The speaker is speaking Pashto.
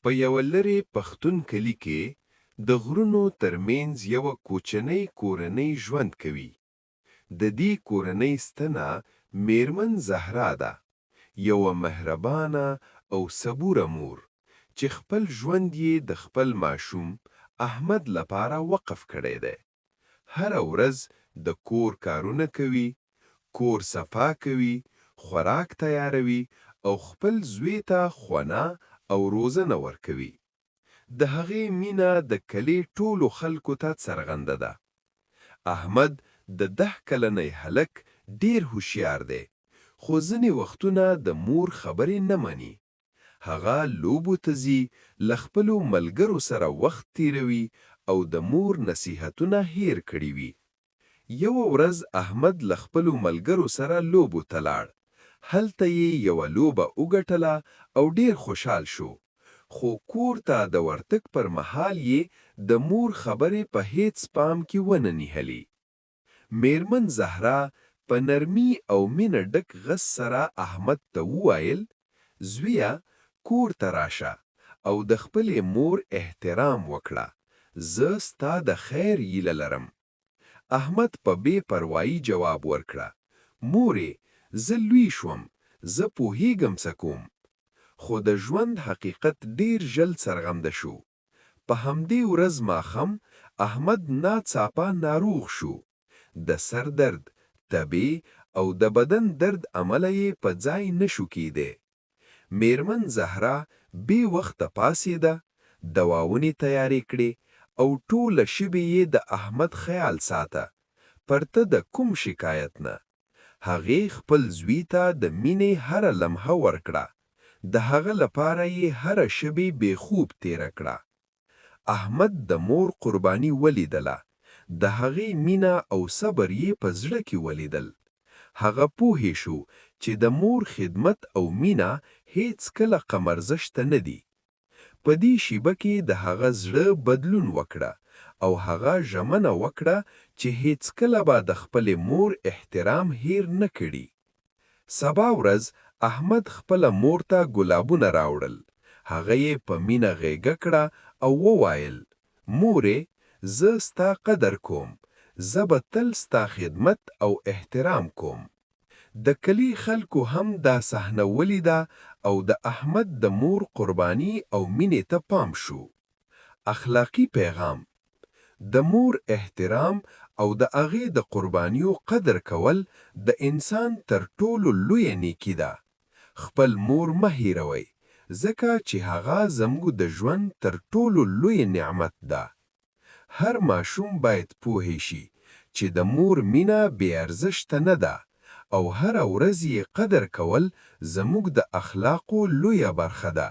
په یوه لرې پښتون کلي کې د غرونو ترمنځ یوه کوچنۍ کورنۍ ژوند کوي. د دې کورنۍ ستنه میرمن زهرا ده، یوه مهربانه او صبوره مور چې خپل ژوند یې د خپل ماشوم احمد لپاره وقف کړی دی. هره ورځ د کور کارونه کوي، کور صفا کوي، خوراک تیاروي او خپل زوی ته خونه او روزنه ورکوي. د هغې مینه د کلي ټولو خلکو ته څرګنده ده. احمد د 10 کلنی هلک ډیر هوښیار دی، خو ځینې وختونه د مور خبرې نه مني. هغه لوبو ته ځي، له خپلو ملګرو سره وخت تیروي او د مور نصیحتونه هیر کړي وي. یوه ورځ احمد له خپلو ملګرو سره لوبو ته لاړ. هلته یې یوه لوبه وګټله او ډیر خوشحال شو. خو کور ته د ورتګ پر مهال یې د مور خبرې په هیڅ پام کې ونه نیهلې. میرمن زهرا په نرمي او مینه ډک غږ سره احمد ته وویل: زویه، کور ته راشه او د خپلې مور احترام وکړه. زه ستا د خیر هیله لرم. احمد په بې پروایي جواب ورکړه: مورې، زه لوی شوم، زه پوهیږم څه کوم. خو د ژوند حقیقت ډیر ژر څرګنده شو. په همدې ورځ ماښام احمد ناڅاپه ناروغ شو. د سر درد، تبې او د بدن درد عمله یې په ځای نشو کیده. میرمن زهرا بې وخته پاڅېده، دواونې تیارې کړې او ټوله شپه یې د احمد خیال ساته، پرته د کوم شکایت نه. هغې خپل زوی ته د مینې هره لمحه ورکړه. د هغه لپاره یې هره شپه بې خوب تیره کړه. احمد د مور قرباني ولیدله. د هغې مینه او صبر یې په زړه کې ولیدل. هغه پوه شو چې د مور خدمت او مینه هیڅ کله کم ارزښته نه دي. په دې شیبه کې د هغه زړه بدلون وکړه او هغه ژمنه وکړه چې هیڅ کله به د خپلې مور احترام هیر نه کړي. سبا ورځ احمد خپله مور ته ګلابونه راوړل. هغه یې په مینه غېږه کړه او وویل: مورې، زه ستا قدر کوم. زه به تل ستا خدمت او احترام کوم. د کلي خلکو هم دا صحنه ولیده او د احمد د مور قرباني او مینې ته پام شو. اخلاقی پیغام: د مور احترام او د هغې د قربانیو قدر کول د انسان تر ټولو لویه نیکي ده. خپل مور مه هیروئ، ځکه چې هغه زموږ د ژوند تر ټولو لوی نعمت ده. هر ماشوم باید پوه شي چې د مور مینه بې ارزښته نه ده او هره ورځ یې قدر کول زموږ د اخلاقو لویه برخه ده.